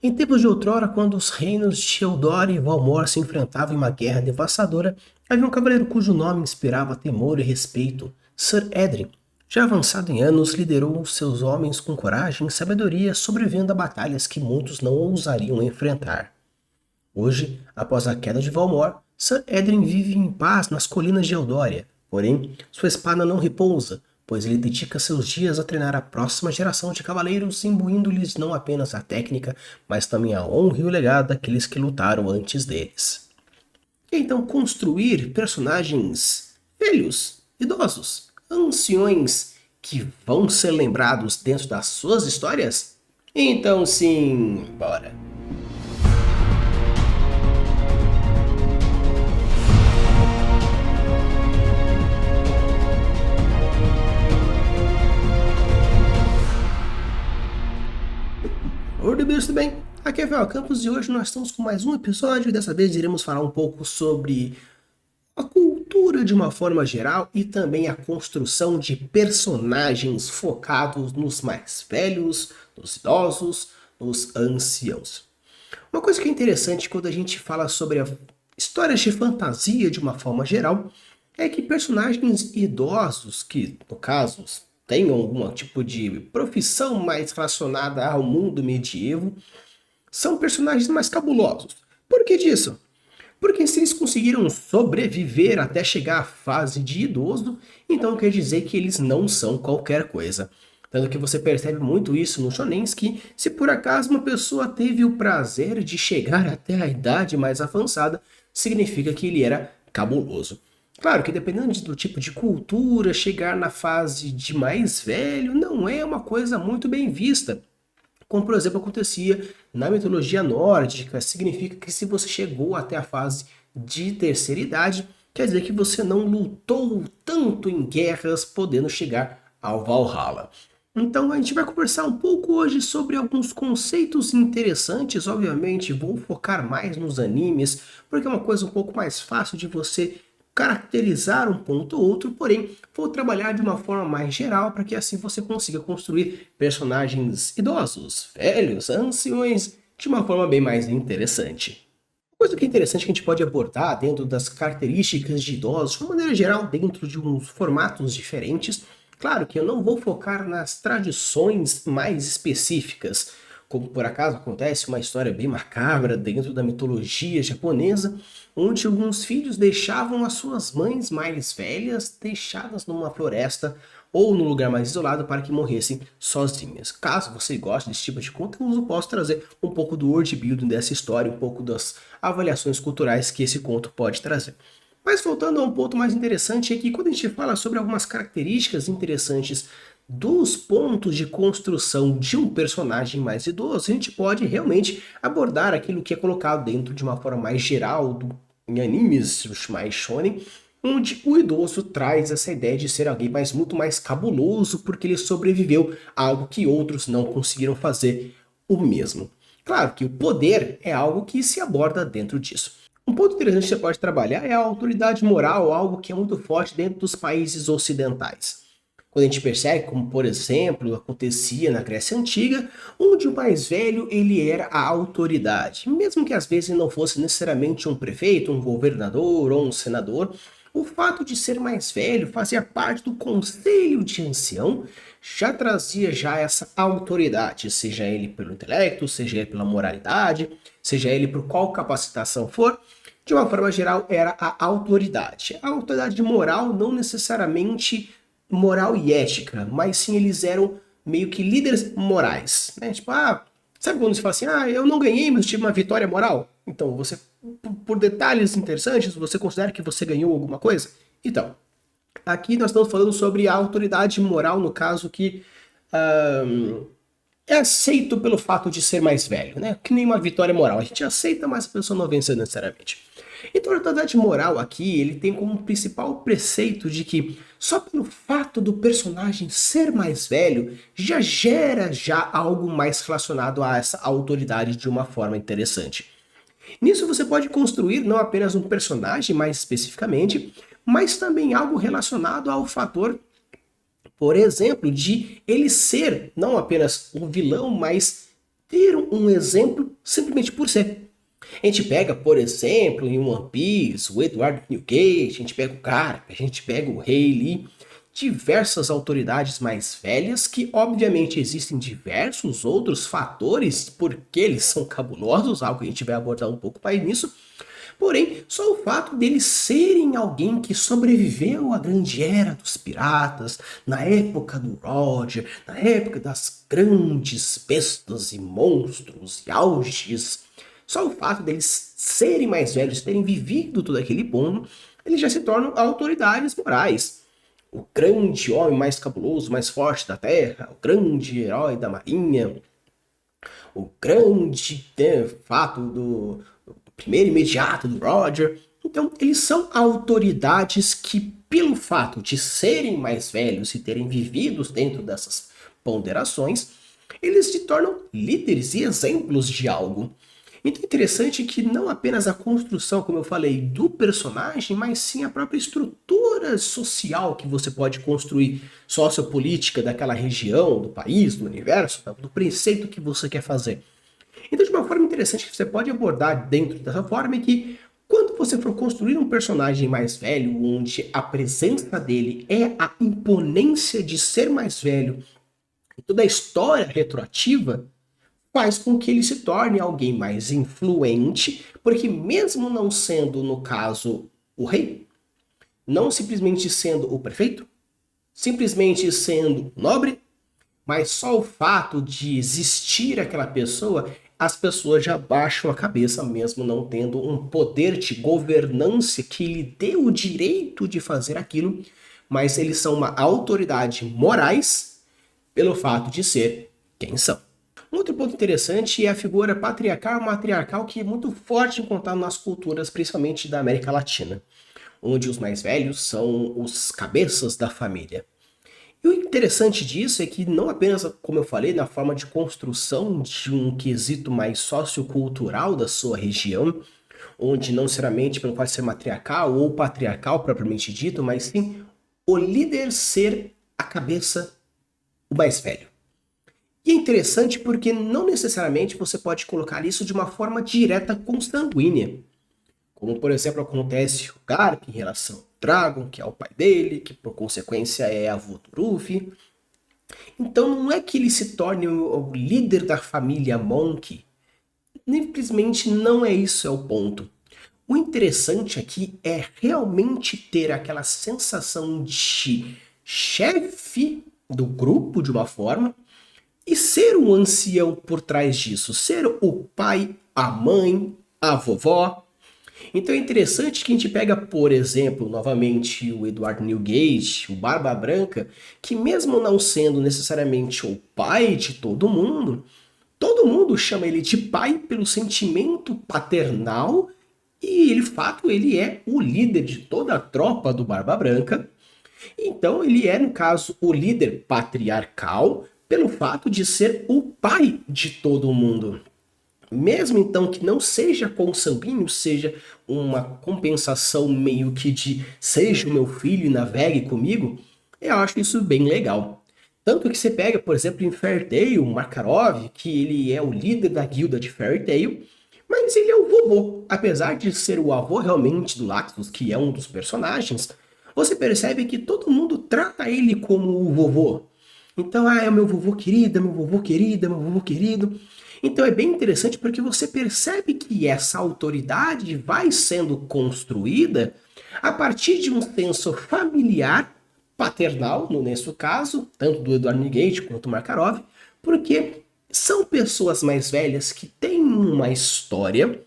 Em tempos de outrora, quando os reinos de Eldor e Valmor se enfrentavam em uma guerra devastadora, havia um cavaleiro cujo nome inspirava temor e respeito, Sir Edrin. Já avançado em anos, liderou seus homens com coragem e sabedoria, sobrevivendo a batalhas que muitos não ousariam enfrentar. Hoje, após a queda de Valmor, Sir Edrin vive em paz nas colinas de Eldória. Porém, sua espada não repousa, pois ele dedica seus dias a treinar a próxima geração de cavaleiros, imbuindo-lhes não apenas a técnica, mas também a honra e o legado daqueles que lutaram antes deles. E então, construir personagens velhos, idosos, anciões que vão ser lembrados dentro das suas histórias? Então, sim, bora! Oi, tudo bem? Aqui é Rafael Campos e hoje nós estamos com mais um episódio e dessa vez iremos falar um pouco sobre a cultura de uma forma geral e também a construção de personagens focados nos mais velhos, nos idosos, nos anciãos. Uma coisa que é interessante quando a gente fala sobre histórias de fantasia de uma forma geral é que personagens idosos, que no caso tenham algum tipo de profissão mais relacionada ao mundo medievo, são personagens mais cabulosos. Por que disso? Porque se eles conseguiram sobreviver até chegar à fase de idoso, então quer dizer que eles não são qualquer coisa. Tanto que você percebe muito isso no shonens, que se por acaso uma pessoa teve o prazer de chegar até a idade mais avançada, significa que ele era cabuloso. Claro que dependendo do tipo de cultura, chegar na fase de mais velho não é uma coisa muito bem vista. Como, por exemplo, acontecia na mitologia nórdica, significa que se você chegou até a fase de terceira idade, quer dizer que você não lutou tanto em guerras, podendo chegar ao Valhalla. Então a gente vai conversar um pouco hoje sobre alguns conceitos interessantes, obviamente vou focar mais nos animes, porque é uma coisa um pouco mais fácil de você caracterizar um ponto ou outro, porém vou trabalhar de uma forma mais geral para que assim você consiga construir personagens idosos, velhos, anciões, de uma forma bem mais interessante. Uma coisa que é interessante que a gente pode abordar dentro das características de idosos, de uma maneira geral, dentro de uns formatos diferentes. Claro que eu não vou focar nas tradições mais específicas, como por acaso acontece uma história bem macabra dentro da mitologia japonesa, onde alguns filhos deixavam as suas mães mais velhas deixadas numa floresta ou num lugar mais isolado para que morressem sozinhas. Caso você goste desse tipo de conteúdo, eu posso trazer um pouco do world building dessa história, um pouco das avaliações culturais que esse conto pode trazer. Mas voltando a um ponto mais interessante é que quando a gente fala sobre algumas características interessantes dos pontos de construção de um personagem mais idoso, a gente pode realmente abordar aquilo que é colocado dentro de uma forma mais geral em animes mais shonen, onde o idoso traz essa ideia de ser alguém muito mais cabuloso porque ele sobreviveu a algo que outros não conseguiram fazer o mesmo. Claro que o poder é algo que se aborda dentro disso. Um ponto interessante que você pode trabalhar é a autoridade moral, algo que é muito forte dentro dos países ocidentais. Quando a gente percebe, como por exemplo acontecia na Grécia Antiga, onde o mais velho ele era a autoridade. Mesmo que às vezes não fosse necessariamente um prefeito, um governador ou um senador, o fato de ser mais velho, fazia parte do conselho de ancião, já trazia já essa autoridade, seja ele pelo intelecto, seja ele pela moralidade, seja ele por qual capacitação for, de uma forma geral era a autoridade. A autoridade moral não necessariamente moral e ética, mas sim eles eram meio que líderes morais, né? Tipo, sabe quando você fala assim, eu não ganhei, mas tive uma vitória moral? Então, você, por detalhes interessantes, você considera que você ganhou alguma coisa? Então, aqui nós estamos falando sobre a autoridade moral, no caso que é aceito pelo fato de ser mais velho, né? Que nem uma vitória moral. A gente aceita, mas a pessoa não vence necessariamente. Então a autoridade moral aqui, ele tem como principal preceito de que só pelo fato do personagem ser mais velho, já gera algo mais relacionado a essa autoridade de uma forma interessante. Nisso você pode construir não apenas um personagem mais especificamente, mas também algo relacionado ao fator, por exemplo, de ele ser não apenas um vilão, mas ter um exemplo simplesmente por ser. A gente pega, por exemplo, em One Piece, o Edward Newgate, a gente pega o Garp, a gente pega o Rei Lee, diversas autoridades mais velhas que, obviamente, existem diversos outros fatores porque eles são cabulosos, algo que a gente vai abordar um pouco mais nisso. Porém, só o fato deles serem alguém que sobreviveu à grande era dos piratas, na época do Roger, na época das grandes bestas e monstros e auges, só o fato deles serem mais velhos, terem vivido todo aquele ponto, eles já se tornam autoridades morais. O grande homem mais cabuloso, mais forte da Terra, o grande herói da Marinha, o grande fato do primeiro imediato do Roger. Então, eles são autoridades que, pelo fato de serem mais velhos e terem vivido dentro dessas ponderações, eles se tornam líderes e exemplos de algo. Então é interessante que não apenas a construção, como eu falei, do personagem, mas sim a própria estrutura social que você pode construir, sociopolítica daquela região, do país, do universo, do preceito que você quer fazer. Então, de uma forma interessante que você pode abordar dentro dessa forma é que quando você for construir um personagem mais velho, onde a presença dele é a imponência de ser mais velho, e toda a história retroativa, faz com que ele se torne alguém mais influente, porque mesmo não sendo, no caso, o rei, não simplesmente sendo o prefeito, simplesmente sendo nobre, mas só o fato de existir aquela pessoa, as pessoas já baixam a cabeça mesmo não tendo um poder de governância que lhe dê o direito de fazer aquilo, mas eles são uma autoridade morais pelo fato de ser quem são. Um outro ponto interessante é a figura patriarcal e matriarcal que é muito forte encontrado nas culturas, principalmente da América Latina, onde os mais velhos são os cabeças da família. E o interessante disso é que não apenas, como eu falei, na forma de construção de um quesito mais sociocultural da sua região, onde não necessariamente pode ser matriarcal ou patriarcal propriamente dito, mas sim o líder ser a cabeça, o mais velho. E é interessante porque não necessariamente você pode colocar isso de uma forma direta consanguínea. Como, por exemplo, acontece o Garp em relação ao Dragon, que é o pai dele, que por consequência é avô do Luffy. Então não é que ele se torne o líder da família Monkey. Simplesmente não é isso, é o ponto. O interessante aqui é realmente ter aquela sensação de chefe do grupo de uma forma, e ser um ancião por trás disso, ser o pai, a mãe, a vovó. Então é interessante que a gente pega, por exemplo, novamente o Edward Newgate, o Barba Branca, que mesmo não sendo necessariamente o pai de todo mundo chama ele de pai pelo sentimento paternal e, de fato, ele é o líder de toda a tropa do Barba Branca. Então ele é, no caso, o líder patriarcal, pelo fato de ser o pai de todo mundo. Mesmo então que não seja consanguíneo, seja uma compensação meio que de seja o meu filho e navegue comigo, eu acho isso bem legal. Tanto que você pega, por exemplo, em Fairy Tail, o Makarov, que ele é o líder da guilda de Fairy Tail, mas ele é o vovô. Apesar de ser o avô realmente do Lactus, que é um dos personagens, você percebe que todo mundo trata ele como o vovô. Então, é o meu vovô querido, meu vovô querido, meu vovô querido. Então é bem interessante porque você percebe que essa autoridade vai sendo construída a partir de um senso familiar, paternal, nesse caso, tanto do Edward Newgate quanto do Makarov, porque são pessoas mais velhas que têm uma história,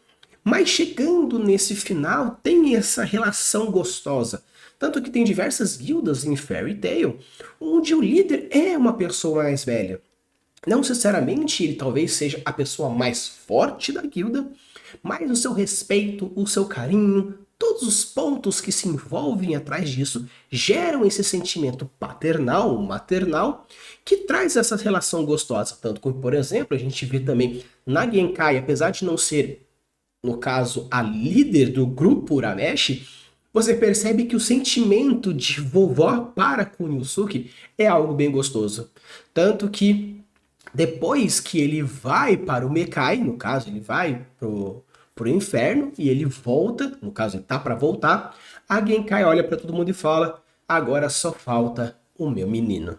mas chegando nesse final tem essa relação gostosa. Tanto que tem diversas guildas em Fairy Tail, onde o líder é uma pessoa mais velha. Não necessariamente ele talvez seja a pessoa mais forte da guilda, mas o seu respeito, o seu carinho, todos os pontos que se envolvem atrás disso geram esse sentimento paternal, maternal, que traz essa relação gostosa. Tanto como, por exemplo, a gente vê também na Genkai, apesar de não ser, no caso, a líder do grupo Urameshi, você percebe que o sentimento de vovó para com Yusuke é algo bem gostoso. Tanto que Depois que ele vai para o Mekai, no caso, ele vai pro inferno e ele volta, no caso, ele tá para voltar, a Genkai olha para todo mundo e fala: agora só falta o meu menino.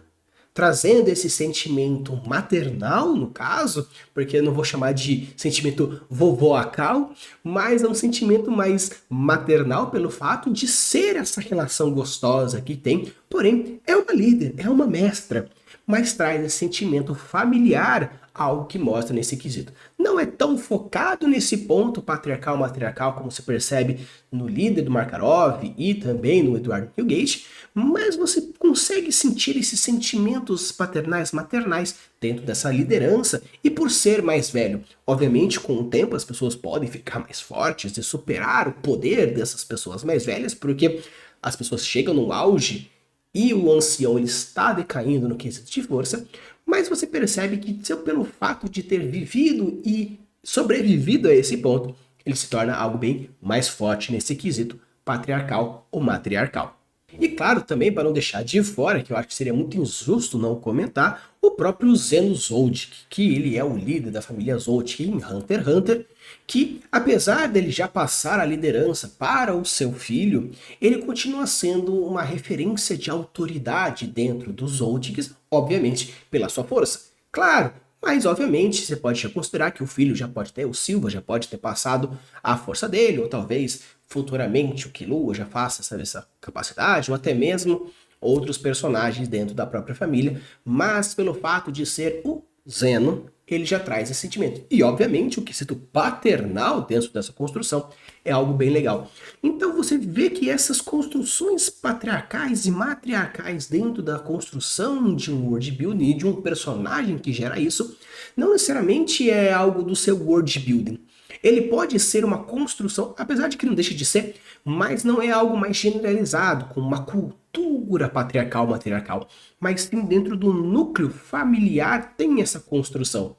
Trazendo esse sentimento maternal, no caso, porque eu não vou chamar de sentimento vovoacal, mas é um sentimento mais maternal pelo fato de ser essa relação gostosa que tem, porém é uma líder, é uma mestra, mas traz esse sentimento familiar, algo que mostra nesse quesito. Não é tão focado nesse ponto patriarcal-matriarcal como se percebe no líder do Makarov e também no Edward Newgate, mas você consegue sentir esses sentimentos paternais, maternais dentro dessa liderança e por ser mais velho. Obviamente, com o tempo as pessoas podem ficar mais fortes e superar o poder dessas pessoas mais velhas, porque as pessoas chegam no auge e o ancião ele está decaindo no quesito de força, mas você percebe que pelo fato de ter vivido e sobrevivido a esse ponto, ele se torna algo bem mais forte nesse quesito patriarcal ou matriarcal. E claro, também para não deixar de fora, que eu acho que seria muito injusto não comentar, o próprio Zeno Zoldyck, que ele é o líder da família Zoldyck em Hunter x Hunter, que apesar dele já passar a liderança para o seu filho, ele continua sendo uma referência de autoridade dentro dos Zoldicks, obviamente pela sua força. Claro, mas obviamente você pode considerar que o filho já pode ter, o Silva já pode ter passado a força dele, ou talvez futuramente o Killua já faça essa capacidade, ou até mesmo outros personagens dentro da própria família, mas pelo fato de ser o Zeno, ele já traz esse sentimento. E obviamente o quesito paternal dentro dessa construção é algo bem legal. Então você vê que essas construções patriarcais e matriarcais dentro da construção de um world building e de um personagem que gera isso, não necessariamente é algo do seu world building. Ele pode ser uma construção, apesar de que não deixa de ser, mas não é algo mais generalizado, com uma cultura patriarcal, matriarcal. Mas sim dentro do núcleo familiar tem essa construção.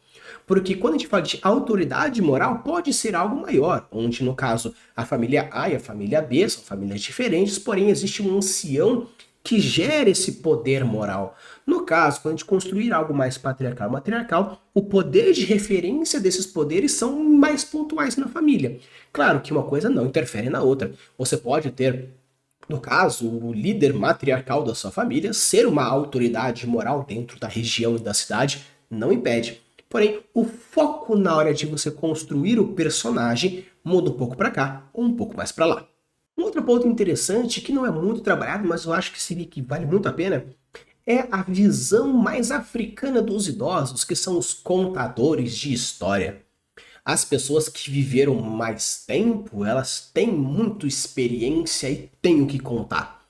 Porque quando a gente fala de autoridade moral, pode ser algo maior, onde no caso a família A e a família B são famílias diferentes, porém existe um ancião que gera esse poder moral. No caso, quando a gente construir algo mais patriarcal, matriarcal, o poder de referência desses poderes são mais pontuais na família. Claro que uma coisa não interfere na outra. Você pode ter, no caso, o líder matriarcal da sua família ser uma autoridade moral dentro da região e da cidade, não impede. Porém, o foco na hora de você construir o personagem muda um pouco para cá ou um pouco mais para lá. Um outro ponto interessante, que não é muito trabalhado, mas eu acho que seria que vale muito a pena, é a visão mais africana dos idosos, que são os contadores de história. As pessoas que viveram mais tempo, elas têm muita experiência e têm o que contar.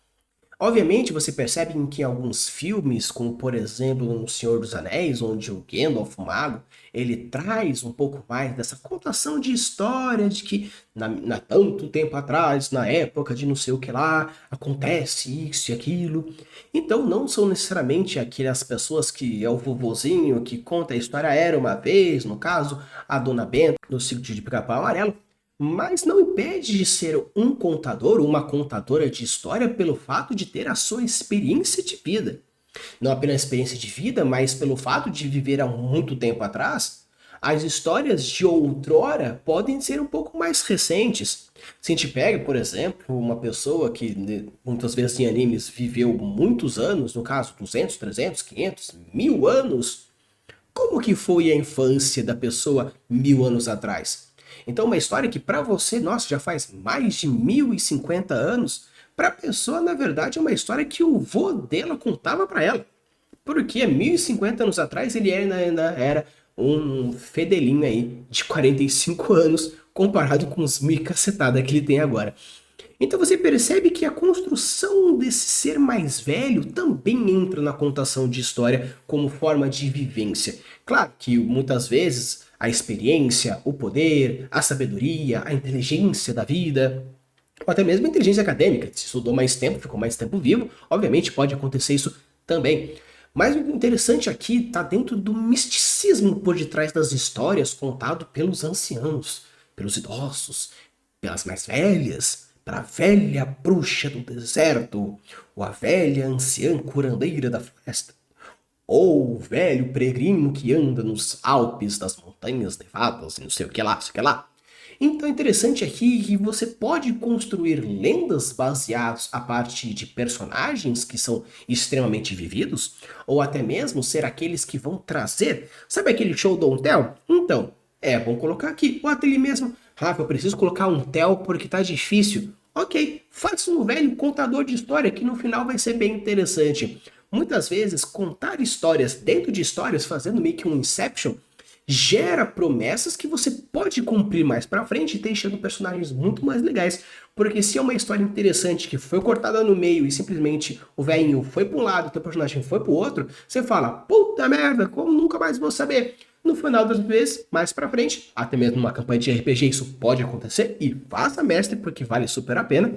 Obviamente você percebe que em alguns filmes, como por exemplo no Senhor dos Anéis, onde o Gandalf, o mago, ele traz um pouco mais dessa contação de história de que na tanto tempo atrás, na época de não sei o que lá, acontece isso e aquilo. Então não são necessariamente aquelas pessoas que é o vovozinho que conta a história era uma vez, no caso, a Dona Benta, do Sítio de Pica-Pau Amarelo, mas não impede de ser um contador ou uma contadora de história pelo fato de ter a sua experiência de vida. Não apenas a experiência de vida, mas pelo fato de viver há muito tempo atrás, as histórias de outrora podem ser um pouco mais recentes. Se a gente pega, por exemplo, uma pessoa que muitas vezes em animes viveu muitos anos, no caso 200, 300, 500, 1000 anos, como que foi a infância da pessoa 1000 anos atrás? Então, uma história que para você, nossa, já faz mais de 1050 anos, para a pessoa, na verdade, é uma história que o vô dela contava para ela. Porque 1050 anos atrás ele ainda era um fedelinho aí de 45 anos comparado com os mil cacetada que ele tem agora. Então você percebe que a construção desse ser mais velho também entra na contação de história como forma de vivência. Claro que muitas vezes a experiência, o poder, a sabedoria, a inteligência da vida, ou até mesmo a inteligência acadêmica, se estudou mais tempo, ficou mais tempo vivo, obviamente pode acontecer isso também. Mas o interessante aqui está dentro do misticismo por detrás das histórias contado pelos anciãos, pelos idosos, pelas mais velhas, para a velha bruxa do deserto, ou a velha anciã curandeira da floresta, ou o velho peregrino que anda nos Alpes das montanhas nevadas e não sei o que lá, não sei o que lá. Então é interessante aqui que você pode construir lendas baseadas a partir de personagens que são extremamente vividos, ou até mesmo ser aqueles que vão trazer. Sabe aquele show do Tell? Então, é bom colocar aqui. Ou até ele mesmo, Rafa, eu preciso colocar um Tell porque tá difícil. Ok, faça um velho contador de história que no final vai ser bem interessante. Muitas vezes, contar histórias dentro de histórias, fazendo meio que um Inception, gera promessas que você pode cumprir mais pra frente, deixando personagens muito mais legais. Porque se é uma história interessante que foi cortada no meio e simplesmente o velhinho foi para um lado, o teu personagem foi pro outro, você fala, puta merda, como nunca mais vou saber? No final das vezes, mais pra frente, até mesmo numa campanha de RPG isso pode acontecer, e faça mestre porque vale super a pena.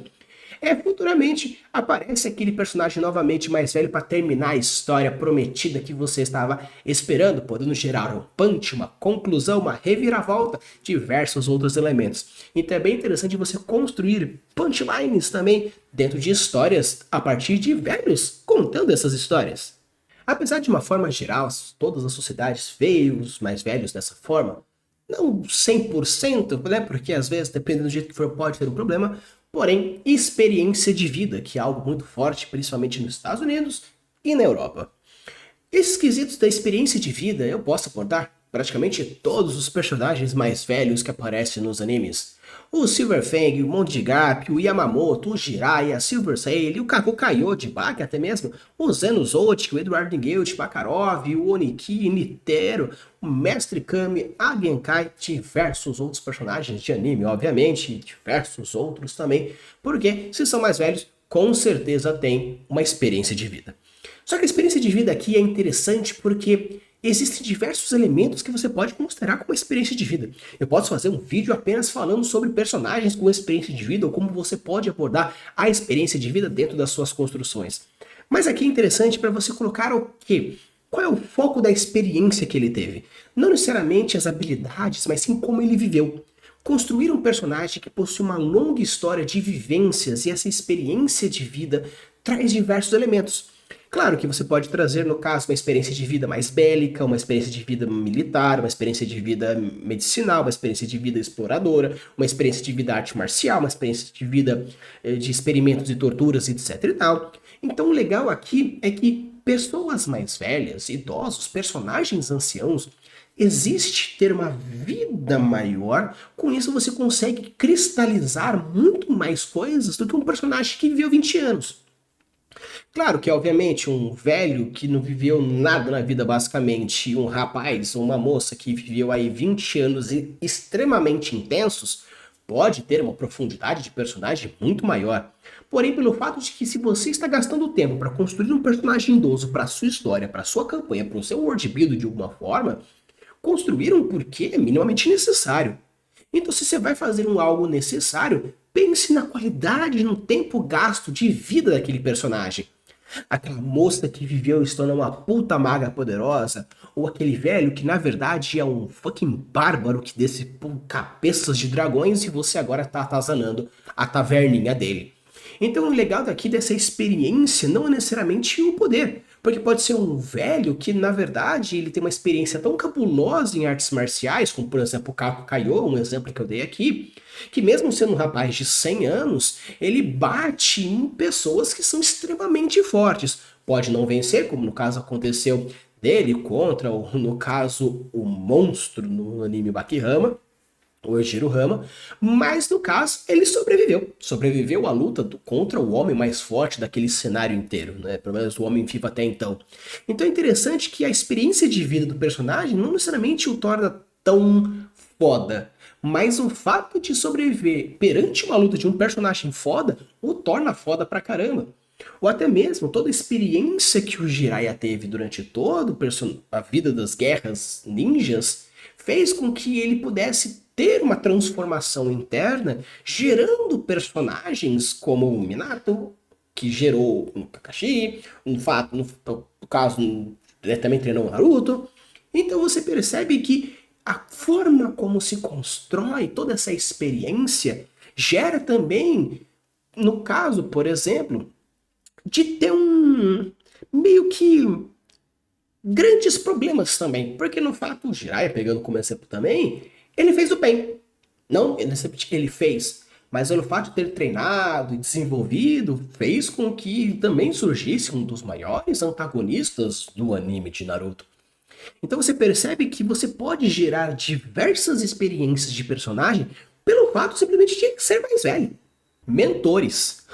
Futuramente aparece aquele personagem novamente mais velho para terminar a história prometida que você estava esperando, podendo gerar um punch, uma conclusão, uma reviravolta, diversos outros elementos. Então é bem interessante você construir punchlines também dentro de histórias a partir de velhos contando essas histórias. Apesar de uma forma geral, todas as sociedades veem os mais velhos dessa forma, não 100%, né? Porque às vezes, dependendo do jeito que for, pode ter um problema. Porém, experiência de vida, que é algo muito forte, principalmente nos Estados Unidos e na Europa. Esses quesitos da experiência de vida eu posso abordar praticamente todos os personagens mais velhos que aparecem nos animes. O Silverfang, o Monte de Gap, o Yamamoto, o Jiraiya, Silver Sail, o Kaku Kaiô Baki até mesmo, o Zeno Zotic, o Edward Nigelt, Makarov, o Oniki, Nitero, o Mestre Kami, a Genkai, diversos outros personagens de anime, obviamente, e diversos outros também, porque se são mais velhos, com certeza têm uma experiência de vida. Só que a experiência de vida aqui é interessante porque existem diversos elementos que você pode considerar como experiência de vida. Eu posso fazer um vídeo apenas falando sobre personagens com experiência de vida ou como você pode abordar a experiência de vida dentro das suas construções. Mas aqui é interessante para você colocar o quê? Qual é o foco da experiência que ele teve? Não necessariamente as habilidades, mas sim como ele viveu. Construir um personagem que possui uma longa história de vivências e essa experiência de vida traz diversos elementos. Claro que você pode trazer, no caso, uma experiência de vida mais bélica, uma experiência de vida militar, uma experiência de vida medicinal, uma experiência de vida exploradora, uma experiência de vida arte marcial, uma experiência de vida de experimentos e torturas, etc e tal. Então o legal aqui é que pessoas mais velhas, idosos, personagens anciãos, existe ter uma vida maior, com isso você consegue cristalizar muito mais coisas do que um personagem que viveu 20 anos. Claro que, obviamente, um velho que não viveu nada na vida, basicamente, e um rapaz ou uma moça que viveu aí 20 anos extremamente intensos, pode ter uma profundidade de personagem muito maior. Porém, pelo fato de que se você está gastando tempo para construir um personagem idoso para sua história, para sua campanha, para o seu world build de alguma forma, construir um porquê é minimamente necessário. Então, se você vai fazer um algo necessário, pense na qualidade, no tempo gasto de vida daquele personagem. Aquela moça que viveu e se tornou uma puta maga poderosa, ou aquele velho que na verdade é um fucking bárbaro que decepou cabeças de dragões e você agora tá atazanando a taverninha dele. Então o legal daqui dessa experiência não é necessariamente o poder, porque pode ser um velho que na verdade ele tem uma experiência tão cabulosa em artes marciais, como por exemplo o Kaku Kaiô, um exemplo que eu dei aqui, que mesmo sendo um rapaz de 100 anos, ele bate em pessoas que são extremamente fortes. Pode não vencer, como no caso aconteceu dele contra, no caso, o monstro no anime Bakihama, o Ejiro Rama, mas no caso ele sobreviveu. Sobreviveu à luta contra o homem mais forte daquele cenário inteiro, né? Pelo menos o homem vivo até então. Então é interessante que a experiência de vida do personagem não necessariamente o torna tão foda, mas o fato de sobreviver perante uma luta de um personagem foda o torna foda pra caramba. Ou até mesmo toda a experiência que o Jiraiya teve durante toda a vida das guerras ninjas fez com que ele pudesse ter uma transformação interna, gerando personagens como o Minato, que gerou um Kakashi, um fato, no caso, também treinou o Naruto. Então você percebe que a forma como se constrói toda essa experiência gera também, no caso, por exemplo, de ter um meio que grandes problemas também, porque no fato, o Jiraiya, pegando como exemplo também, ele fez o bem. Não ele fez, mas pelo fato de ter treinado e desenvolvido, fez com que também surgisse um dos maiores antagonistas do anime de Naruto. Então você percebe que você pode gerar diversas experiências de personagem pelo fato simplesmente de ser mais velho. Mentores.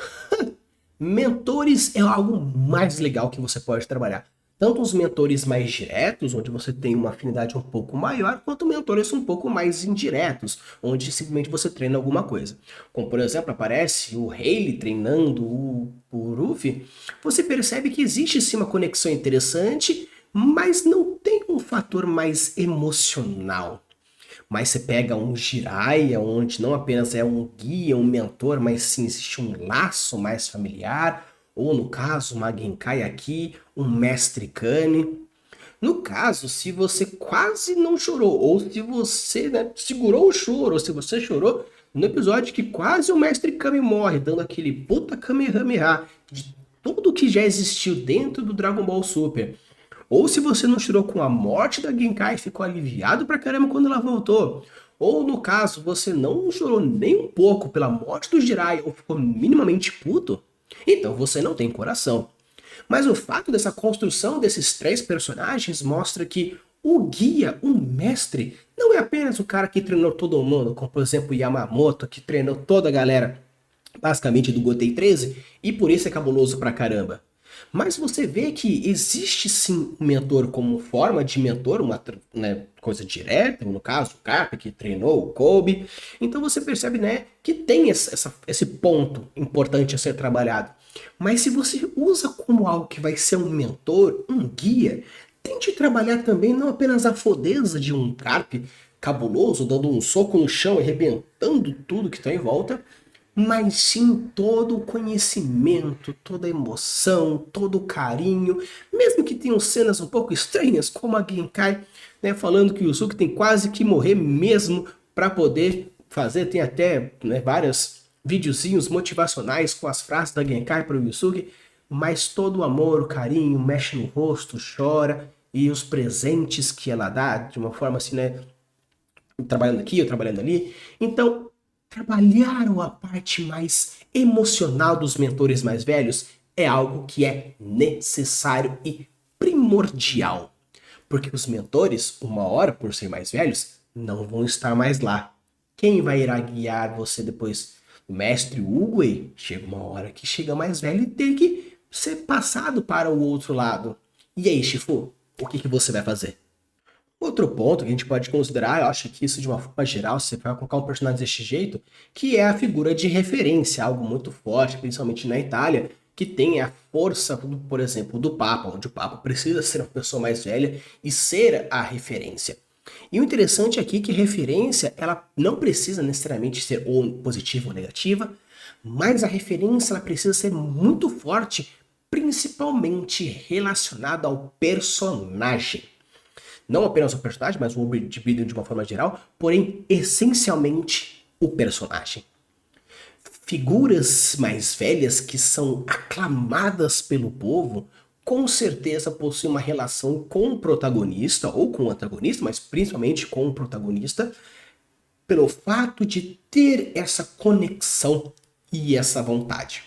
Mentores é algo mais legal que você pode trabalhar. Tanto os mentores mais diretos, onde você tem uma afinidade um pouco maior, quanto mentores um pouco mais indiretos, onde simplesmente você treina alguma coisa. Como, por exemplo, aparece o Rayleigh treinando o Ruffy, você percebe que existe sim uma conexão interessante, mas não tem um fator mais emocional. Mas você pega um Jiraiya, onde não apenas é um guia, um mentor, mas sim existe um laço mais familiar, ou no caso, uma Genkai aqui, um mestre Kami. No caso, se você quase não chorou, ou se você, né, segurou o choro, ou se você chorou no episódio que quase o mestre Kami morre, dando aquele puta Kamehameha de tudo que já existiu dentro do Dragon Ball Super. Ou se você não chorou com a morte da Genkai e ficou aliviado pra caramba quando ela voltou. Ou no caso, você não chorou nem um pouco pela morte do Jiraiya ou ficou minimamente puto, então você não tem coração. Mas o fato dessa construção desses três personagens mostra que o guia, o mestre, não é apenas o cara que treinou todo mundo, como por exemplo Yamamoto, que treinou toda a galera basicamente do Gotei 13, e por isso é cabuloso pra caramba. Mas você vê que existe sim um mentor como forma de mentor, uma, né, coisa direta, no caso, o Carpe que treinou o Kobe. Então você percebe, né, que tem esse ponto importante a ser trabalhado. Mas se você usa como algo que vai ser um mentor, um guia, tente trabalhar também não apenas a fodeza de um Carpe cabuloso, dando um soco no chão e arrebentando tudo que está em volta, mas sim todo o conhecimento, toda a emoção, todo o carinho, mesmo que tenham cenas um pouco estranhas, como a Genkai, né, falando que o Yusuke tem quase que morrer mesmo para poder fazer, tem até, né, vários videozinhos motivacionais com as frases da Genkai para o Yusuke, mas todo o amor, o carinho, mexe no rosto, chora, e os presentes que ela dá, de uma forma assim, né, trabalhando aqui, eu trabalhando ali. Então, trabalhar a parte mais emocional dos mentores mais velhos é algo que é necessário e primordial. Porque os mentores, uma hora por ser mais velhos, não vão estar mais lá. Quem vai irá guiar você depois? O mestre Uguay chega uma hora que chega mais velho e tem que ser passado para o outro lado. E aí, Shifu, o que você vai fazer? Outro ponto que a gente pode considerar, eu acho que isso de uma forma geral, se você vai colocar um personagem desse jeito, que é a figura de referência, algo muito forte, principalmente na Itália, que tem a força, por exemplo, do Papa, onde o Papa precisa ser uma pessoa mais velha e ser a referência. E o interessante aqui é que referência, ela não precisa necessariamente ser ou positiva ou negativa, mas a referência ela precisa ser muito forte, principalmente relacionada ao personagem. Não apenas o personagem, mas o indivíduo de uma forma geral, porém, essencialmente, o personagem. Figuras mais velhas que são aclamadas pelo povo, com certeza possuem uma relação com o protagonista, ou com o antagonista, mas principalmente com o protagonista, pelo fato de ter essa conexão e essa vontade.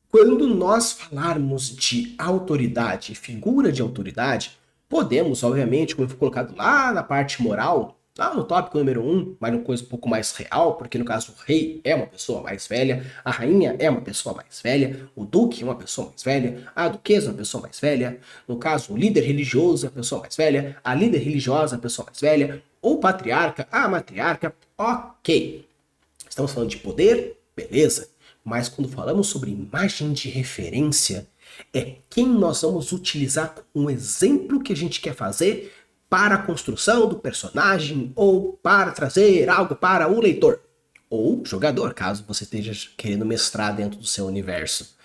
Quando nós falarmos de autoridade, figura de autoridade, podemos, obviamente, como foi colocado lá na parte moral, lá no tópico número 1, mas uma coisa um pouco mais real, porque no caso o rei é uma pessoa mais velha, a rainha é uma pessoa mais velha, o duque é uma pessoa mais velha, a duquesa é uma pessoa mais velha, no caso o líder religioso é a pessoa mais velha, a líder religiosa é a pessoa mais velha, o patriarca, a matriarca, ok. Estamos falando de poder, beleza. Mas quando falamos sobre imagem de referência, é quem nós vamos utilizar como exemplo que a gente quer fazer para a construção do personagem ou para trazer algo para o leitor ou jogador, caso você esteja querendo mestrar dentro do seu universo.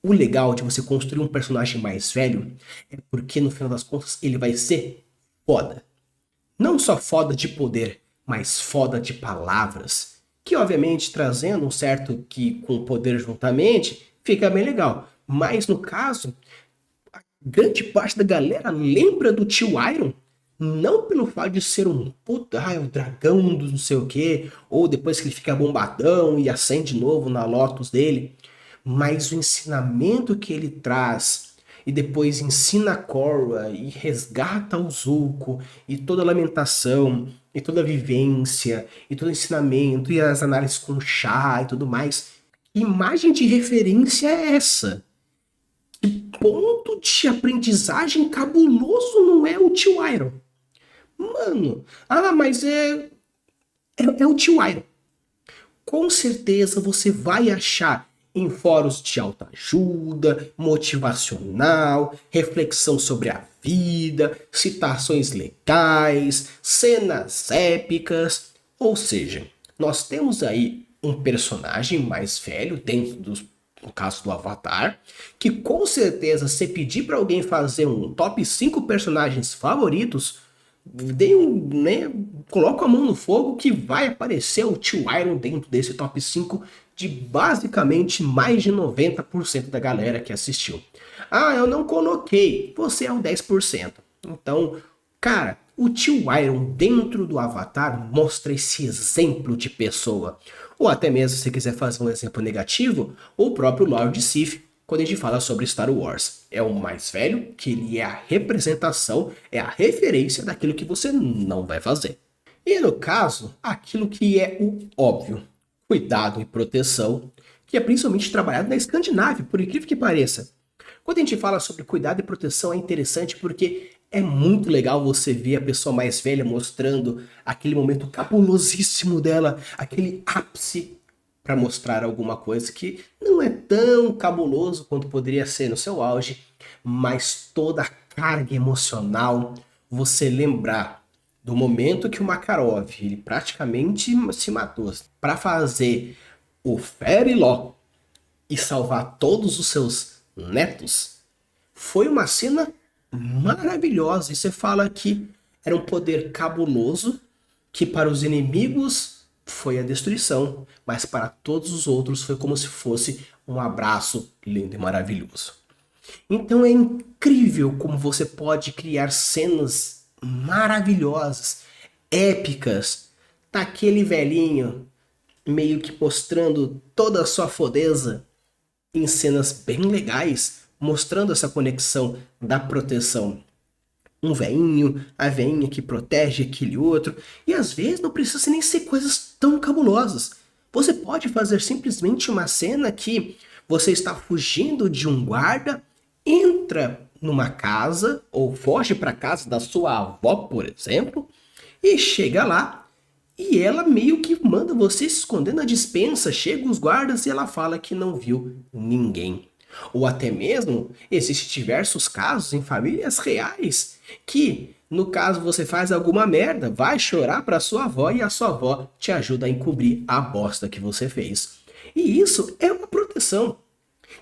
O legal de você construir um personagem mais velho é porque no final das contas ele vai ser foda. Não só foda de poder, mas foda de palavras. Que obviamente trazendo um certo que com poder juntamente fica bem legal. Mas no caso, grande parte da galera lembra do tio Iron, não pelo fato de ser um puta, o dragão do não sei o que, ou depois que ele fica bombadão e acende de novo na Lotus dele, mas o ensinamento que ele traz e depois ensina a Korra e resgata o Zuko e toda a lamentação e toda a vivência e todo o ensinamento e as análises com chá e tudo mais. Que imagem de referência é essa? Que ponto de aprendizagem cabuloso não é o tio Iron? Mano, mas é o tio Iron. Com certeza você vai achar em fóruns de autoajuda, motivacional, reflexão sobre a vida, citações legais, cenas épicas. Ou seja, nós temos aí um personagem mais velho dentro dos, no caso do Avatar, que com certeza se pedir para alguém fazer um top 5 personagens favoritos, dê um, né, coloca a mão no fogo que vai aparecer o tio Iron dentro desse top 5 de basicamente mais de 90% da galera que assistiu. Eu não coloquei, você é o 10%. Então, cara, o tio Iron dentro do Avatar mostra esse exemplo de pessoa. Ou até mesmo, se quiser fazer um exemplo negativo, o próprio Lord Sif, quando a gente fala sobre Star Wars. É o mais velho, que ele é a representação, é a referência daquilo que você não vai fazer. E no caso, aquilo que é o óbvio, cuidado e proteção, que é principalmente trabalhado na Escandinávia, por incrível que pareça. Quando a gente fala sobre cuidado e proteção é interessante porque é muito legal você ver a pessoa mais velha mostrando aquele momento cabulosíssimo dela, aquele ápice para mostrar alguma coisa que não é tão cabuloso quanto poderia ser no seu auge, mas toda a carga emocional, você lembrar do momento que o Makarov ele praticamente se matou para fazer o Fairy-Law e salvar todos os seus netos, foi uma cena maravilhosa. E você fala que era um poder cabuloso que para os inimigos foi a destruição, mas para todos os outros foi como se fosse um abraço lindo e maravilhoso. Então é incrível como você pode criar cenas maravilhosas, épicas, daquele velhinho meio que mostrando toda a sua fodeza em cenas bem legais, mostrando essa conexão da proteção. Um veinho, a veinha que protege aquele outro, e às vezes não precisa nem ser coisas tão cabulosas. Você pode fazer simplesmente uma cena que você está fugindo de um guarda, entra numa casa, ou foge para casa da sua avó, por exemplo, e chega lá, e ela meio que manda você se esconder na despensa. Chega os guardas e ela fala que não viu ninguém. Ou até mesmo, existem diversos casos em famílias reais que, no caso, você faz alguma merda, vai chorar para sua avó e a sua avó te ajuda a encobrir a bosta que você fez. E isso é uma proteção.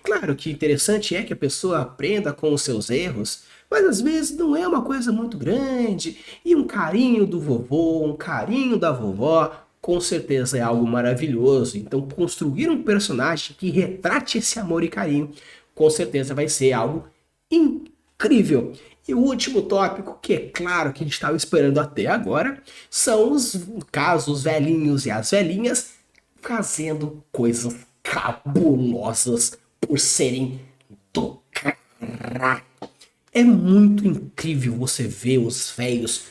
Claro que interessante é que a pessoa aprenda com os seus erros, mas às vezes não é uma coisa muito grande, e um carinho do vovô, um carinho da vovó, com certeza é algo maravilhoso. Então construir um personagem que retrate esse amor e carinho, com certeza vai ser algo incrível. E o último tópico, que é claro que a gente estava esperando até agora, são os casos velhinhos e as velhinhas fazendo coisas cabulosas por serem do caralho. É muito incrível você ver os velhos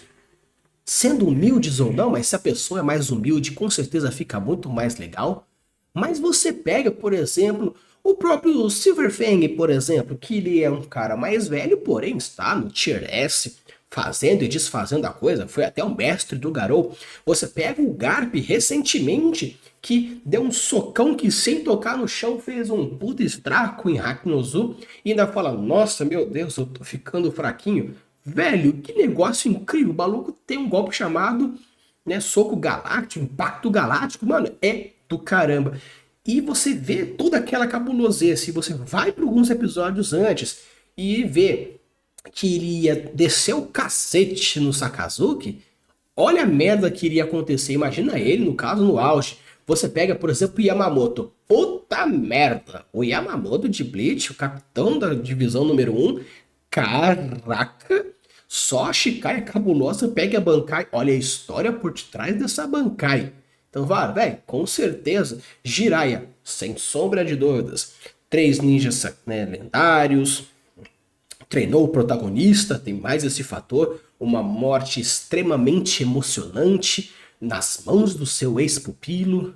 sendo humildes ou não, mas se a pessoa é mais humilde, com certeza fica muito mais legal. Mas você pega, por exemplo, o próprio Silverfang, por exemplo, que ele é um cara mais velho, porém está no Tier S, fazendo e desfazendo a coisa, foi até o mestre do Garou. Você pega o Garp recentemente, que deu um socão que sem tocar no chão fez um puta estrago em Hakunozu, e ainda fala, nossa, meu Deus, eu tô ficando fraquinho. Velho, que negócio incrível, o maluco tem um golpe chamado, né, Soco Galáctico, Impacto Galáctico, mano, é do caramba. E você vê toda aquela cabuloseira, se você vai para alguns episódios antes e vê que iria descer o cacete no Sakazuki, olha a merda que iria acontecer. Imagina ele, no caso, no auge. Você pega, por exemplo, o Yamamoto. Puta merda! O Yamamoto de Bleach, o capitão da divisão número 1, Caraca! Só a Shikai cabulosa pega a Bankai. Olha a história por detrás dessa Bankai. Então, velho, com certeza, Jiraiya, sem sombra de dúvidas. Três ninjas, né, lendários. Treinou o protagonista, tem mais esse fator. Uma morte extremamente emocionante nas mãos do seu ex-pupilo,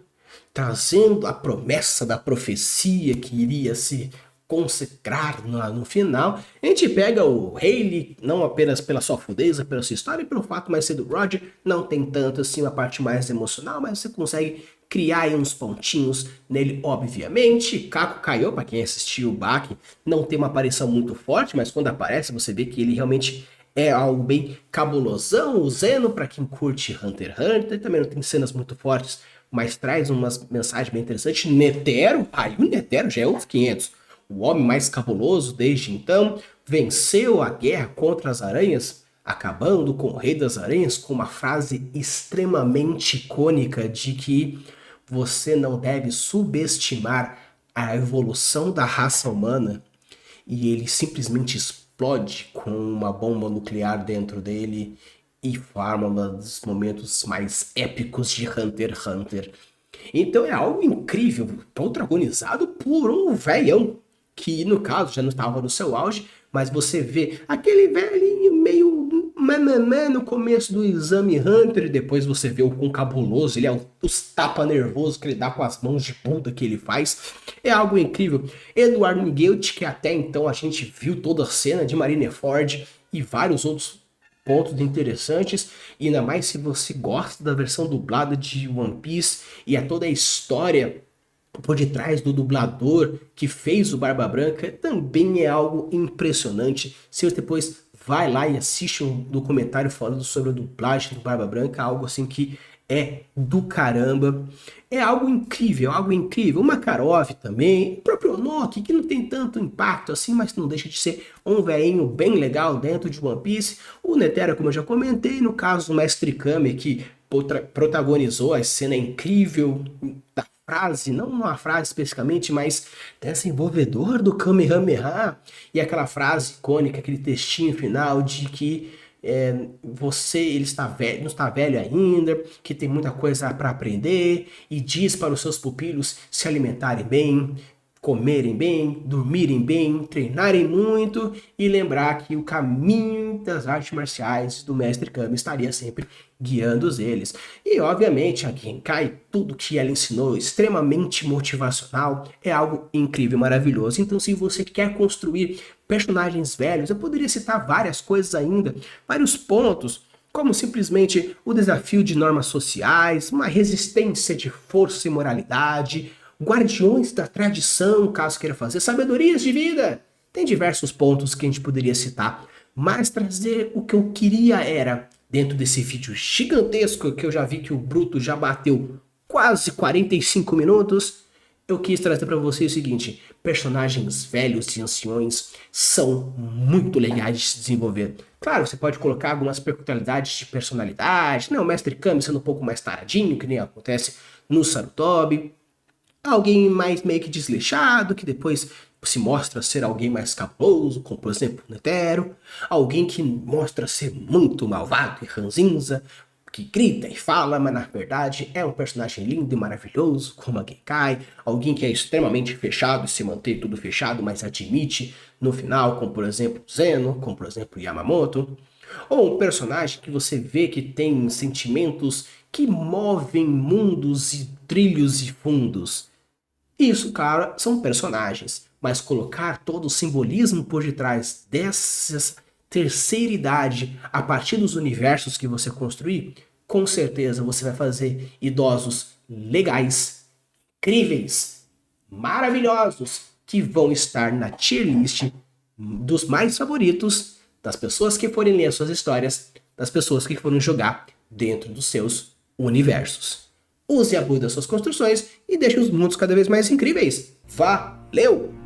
trazendo a promessa da profecia que iria se consagrar no final. A gente pega o Rayleigh, não apenas pela sua fudeza, pela sua história e pelo fato mais ser do Roger, não tem tanto assim uma parte mais emocional, mas você consegue criar aí uns pontinhos nele, obviamente. Kako Kaiô, para quem assistiu o Baki, não tem uma aparição muito forte, mas quando aparece você vê que ele realmente é algo bem cabulosão. O Zeno, para quem curte Hunter x Hunter, também não tem cenas muito fortes, mas traz umas mensagens bem interessantes. Netero, aí o Netero já é outros 500. O homem mais cabuloso desde então venceu a guerra contra as aranhas, acabando com o Rei das Aranhas com uma frase extremamente icônica de que você não deve subestimar a evolução da raça humana, e ele simplesmente explode com uma bomba nuclear dentro dele e forma um dos momentos mais épicos de Hunter x Hunter. Então é algo incrível, protagonizado por um velhão, que no caso já não estava no seu auge, mas você vê aquele velhinho meio mamamã no começo do Exame Hunter, e depois você vê o quão cabuloso ele é, os tapa nervoso que ele dá com as mãos de Buda que ele faz, é algo incrível. Edward Miguelt, que até então a gente viu toda a cena de Marineford e vários outros pontos interessantes, e ainda mais se você gosta da versão dublada de One Piece e a toda a história por detrás do dublador que fez o Barba Branca, também é algo impressionante. Se você depois vai lá e assiste um documentário falando sobre a dublagem do Barba Branca, algo assim que é do caramba. É algo incrível, algo incrível. O Makarov também, o próprio Onoki, que não tem tanto impacto assim, mas não deixa de ser um velhinho bem legal dentro de One Piece. O Netero, como eu já comentei, no caso do Mestre Kame, que protagonizou a cena incrível da frase, não uma frase especificamente, mas desenvolvedor do Kamehameha, e aquela frase icônica, aquele textinho final de que ele está velho, não está velho ainda, que tem muita coisa para aprender, e diz para os seus pupilos se alimentarem bem, comerem bem, dormirem bem, treinarem muito e lembrar que o caminho das artes marciais do Mestre Kame estaria sempre guiando eles. E obviamente a Genkai, tudo que ela ensinou, extremamente motivacional, é algo incrível, maravilhoso. Então se você quer construir personagens velhos, eu poderia citar várias coisas ainda, vários pontos, como simplesmente o desafio de normas sociais, uma resistência de força e moralidade, guardiões da tradição, caso queira fazer, sabedorias de vida. Tem diversos pontos que a gente poderia citar, mas trazer o que eu queria era, dentro desse vídeo gigantesco, que eu já vi que o Bruto já bateu quase 45 minutos, eu quis trazer para vocês o seguinte: personagens velhos e anciões são muito legais de se desenvolver. Claro, você pode colocar algumas peculiaridades de personalidade, né? O Mestre Kame sendo um pouco mais taradinho, que nem acontece no Sarutobi. Alguém mais meio que desleixado, que depois se mostra ser alguém mais cabuloso, como por exemplo Netero. Alguém que mostra ser muito malvado e ranzinza, que grita e fala, mas na verdade é um personagem lindo e maravilhoso, como a Genkai. Alguém que é extremamente fechado e se mantém tudo fechado, mas admite no final, como por exemplo Zeno, como por exemplo Yamamoto. Ou um personagem que você vê que tem sentimentos que movem mundos e trilhos e fundos. Isso, cara, são personagens, mas colocar todo o simbolismo por detrás dessa terceira idade a partir dos universos que você construir, com certeza você vai fazer idosos legais, incríveis, maravilhosos, que vão estar na tier list dos mais favoritos das pessoas que forem ler suas histórias, das pessoas que forem jogar dentro dos seus universos. Use e abuse das suas construções e deixe os mundos cada vez mais incríveis. Valeu!